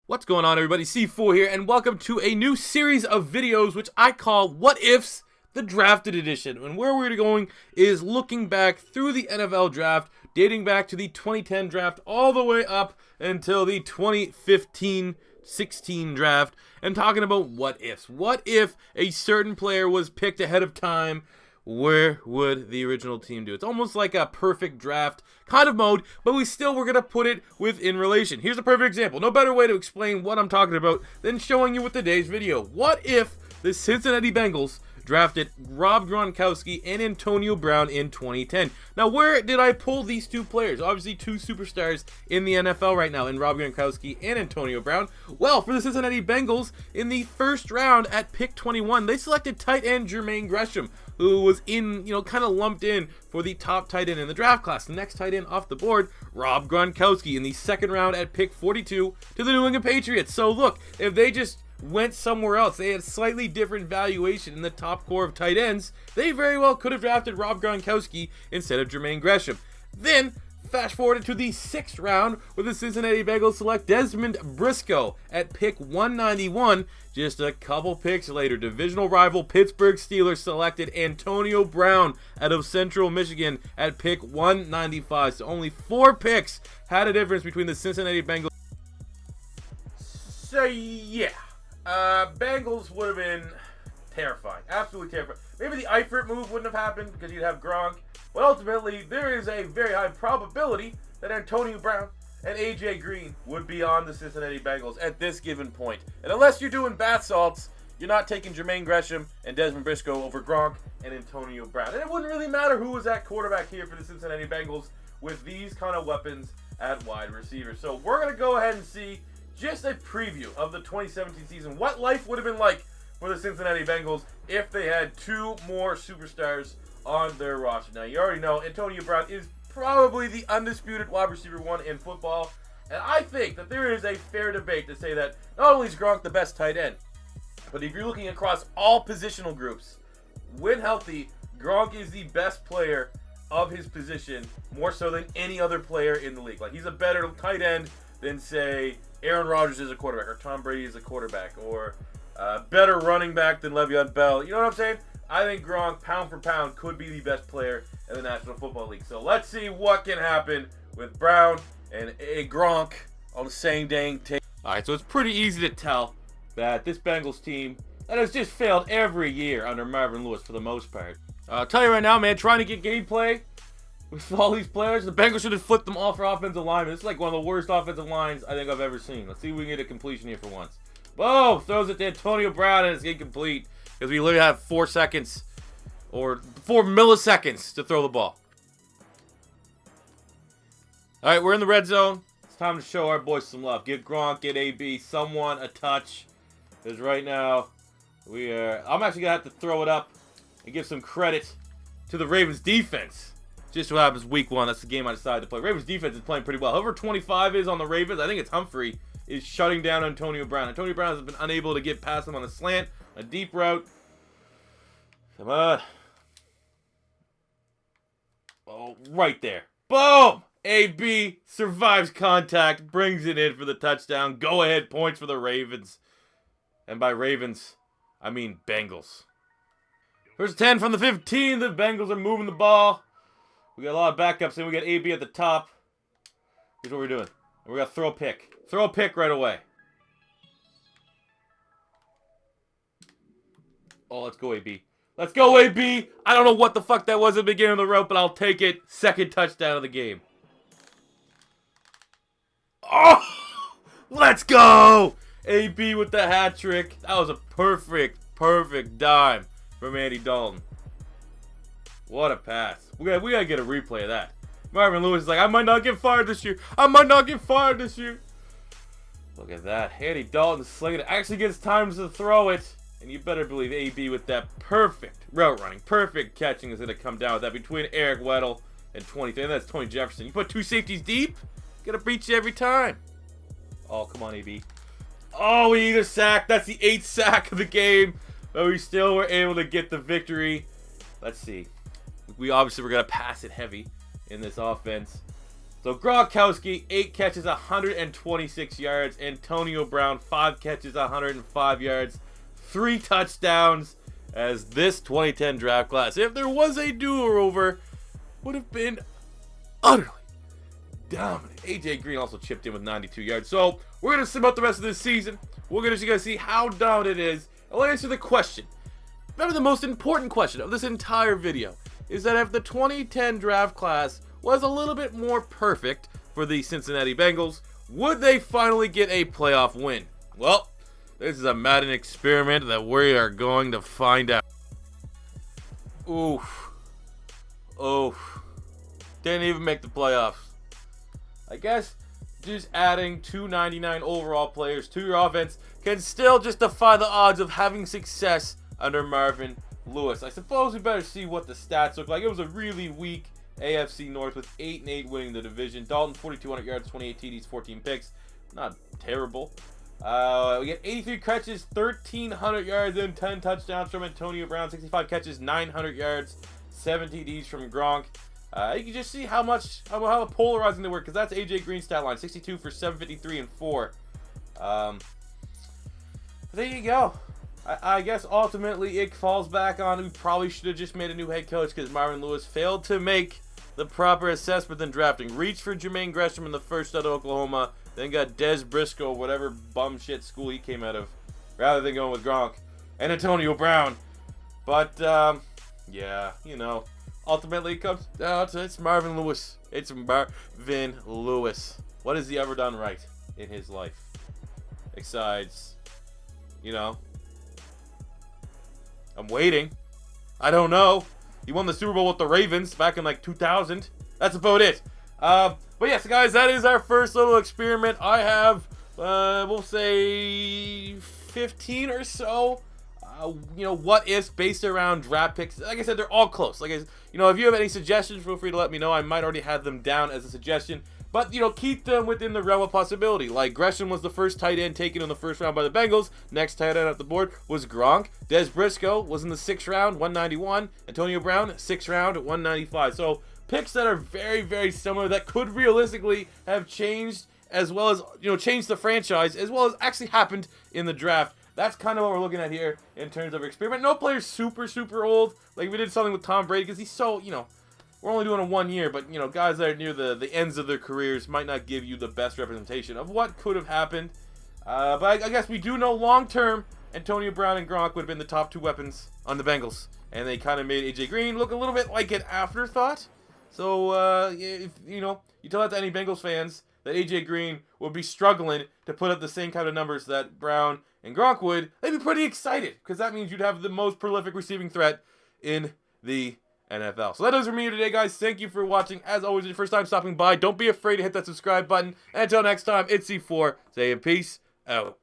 What's going on, everybody? C4 here, and welcome to a new series of videos which I call What Ifs, the Drafted Edition. And where we're going is looking back through the NFL draft, dating back to the 2010 draft all the way up until the 2015-16 draft, and talking about what ifs. What if a certain player was picked ahead of time? Where would the original team do? It's almost like a perfect draft kind of mode, but we're going to put it within relation. Here's a perfect example. No better way to explain what I'm talking about than showing you with today's video. What if the Cincinnati Bengals drafted Rob Gronkowski and Antonio Brown in 2010? Now, where did I pull these two players? Obviously, two superstars in the NFL right now, in Rob Gronkowski and Antonio Brown. Well, for the Cincinnati Bengals, in the first round at pick 21, they selected tight end Jermaine Gresham, who was kind of lumped in for the top tight end in the draft class. The next tight end off the board, Rob Gronkowski, in the second round at pick 42 to the New England Patriots. So look, if they just went somewhere else, they had slightly different valuation in the top core of tight ends, they very well could have drafted Rob Gronkowski instead of Jermaine Gresham. Then, fast forward to the sixth round, where the Cincinnati Bengals select Dez Briscoe at pick 191. Just a couple picks later, divisional rival Pittsburgh Steelers selected Antonio Brown out of Central Michigan at pick 195. So only 4 picks had a difference between the Cincinnati Bengals. So yeah, Bengals would have been terrifying, absolutely terrifying. Maybe the Eifert move wouldn't have happened because you'd have Gronk. But ultimately, there is a very high probability that Antonio Brown and A.J. Green would be on the Cincinnati Bengals at this given point. And unless you're doing bath salts, you're not taking Jermaine Gresham and Dez Briscoe over Gronk and Antonio Brown. And it wouldn't really matter who was at quarterback here for the Cincinnati Bengals with these kind of weapons at wide receiver. So we're going to go ahead and see just a preview of the 2017 season. What life would have been like for the Cincinnati Bengals if they had 2 more superstars on their roster. Now, you already know Antonio Brown is probably the undisputed wide receiver 1 in football, and I think that there is a fair debate to say that not only is Gronk the best tight end, but if you're looking across all positional groups, when healthy, Gronk is the best player of his position, more so than any other player in the league. Like, he's a better tight end than, say, Aaron Rodgers is a quarterback, or Tom Brady is a quarterback, or better running back than Le'Veon Bell. You know what I'm saying? I think Gronk, pound for pound, could be the best player in the National Football League. So let's see what can happen with Brown and Gronk on the same dang team. All right, so it's pretty easy to tell that this Bengals team that has just failed every year under Marvin Lewis for the most part. I'll tell you right now, man, trying to get gameplay with all these players, the Bengals should have flipped them all for offensive linemen. This is like one of the worst offensive lines I think I've ever seen. Let's see if we can get a completion here for once. Whoa, throws it to Antonio Brown and it's incomplete because we literally have 4 seconds or 4 milliseconds to throw the ball. All right, we're in the red zone. It's time to show our boys some love. Give Gronk, get AB, someone a touch. Because right now, I'm actually going to have to throw it up and give some credit to the Ravens defense. Just what happens week 1. That's the game I decided to play. Ravens defense is playing pretty well. Whoever 25 is on the Ravens, I think it's Humphrey, is shutting down Antonio Brown. Antonio Brown has been unable to get past him on a slant, a deep route. Come on. Oh, right there. Boom! AB survives contact, brings it in for the touchdown. Go-ahead points for the Ravens. And by Ravens, I mean Bengals. First 10 from the 15. The Bengals are moving the ball. We got a lot of backups, and we got AB at the top. Here's what we're doing. We're going to throw a pick. Throw a pick right away. Oh, let's go, AB. Let's go, AB. I don't know what the fuck that was at the beginning of the route, but I'll take it. Second touchdown of the game. Oh, let's go. AB with the hat trick. That was a perfect dime from Andy Dalton. What a pass. We gotta get a replay of that. Marvin Lewis is like, I might not get fired this year. Look at that. Andy Dalton slinging it. Actually gets time to throw it. And you better believe AB with that perfect route running, perfect catching is going to come down with that between Eric Weddle and 23. And that's Tony Jefferson. You put 2 safeties deep, going to beat you every time. Oh, come on, AB. Oh, we need a sack. That's the 8th sack of the game. But we still were able to get the victory. Let's see. We obviously were going to pass it heavy in this offense. So Gronkowski, 8 catches, 126 yards. Antonio Brown, 5 catches, 105 yards. 3 touchdowns as this 2010 draft class, if there was a do-over, would have been utterly dominant. AJ Green also chipped in with 92 yards. So we're going to sim out the rest of this season. We're going to see how dominant it is. I'll answer the question. Remember, the most important question of this entire video is that if the 2010 draft class was a little bit more perfect for the Cincinnati Bengals, would they finally get a playoff win? Well, this is a Madden experiment that we are going to find out. Oof. Oof. Didn't even make the playoffs. I guess just adding 299 overall players to your offense can still just defy the odds of having success under Marvin Lewis. I suppose we better see what the stats look like. It was a really weak AFC North with 8-8 winning the division. Dalton, 4,200 yards, 28 TDs, 14 picks. Not terrible. We get 83 catches, 1,300 yards, and 10 touchdowns from Antonio Brown. 65 catches, 900 yards, 7 TDs from Gronk. You can just see how polarizing they were, because that's AJ Green's stat line. 62 for 753 and 4. There you go. I guess ultimately it falls back on who probably should have just made a new head coach, because Marvin Lewis failed to make the proper assessment in drafting. Reached for Jermaine Gresham in the first out of Oklahoma, then got Dez Briscoe, whatever bum shit school he came out of, rather than going with Gronk and Antonio Brown. But yeah, you know, ultimately it comes down to it's Marvin Lewis. It's Marvin Lewis. What has he ever done right in his life? Besides, you know, I'm waiting. I don't know. He won the Super Bowl with the Ravens back in like 2000. That's about it. But yes, guys, that is our first little experiment. I have, we'll say 15 or so, you know, what ifs based around draft picks. Like I said, they're all close. Like, you know, if you have any suggestions, feel free to let me know. I might already have them down as a suggestion. But, you know, keep them within the realm of possibility. Like, Gresham was the first tight end taken in the first round by the Bengals. Next tight end at the board was Gronk. Dez Briscoe was in the 6th round, 191. Antonio Brown, 6th round, 195. So, picks that are very, very similar that could realistically have changed as well as, you know, changed the franchise as well as actually happened in the draft. That's kind of what we're looking at here in terms of experiment. No player's super, super old. Like, we did something with Tom Brady because he's so, you know, we're only doing a 1 year, but, you know, guys that are near the ends of their careers might not give you the best representation of what could have happened. But I guess we do know long-term, Antonio Brown and Gronk would have been the top 2 weapons on the Bengals. And they kind of made AJ Green look a little bit like an afterthought. So, if, you know, you tell that to any Bengals fans that AJ Green will be struggling to put up the same kind of numbers that Brown and Gronk would, they'd be pretty excited. Because that means you'd have the most prolific receiving threat in the NFL. So that does it for me today, guys. Thank you for watching. As always, if it's your first time stopping by, don't be afraid to hit that subscribe button. And until next time, it's C4 saying peace out.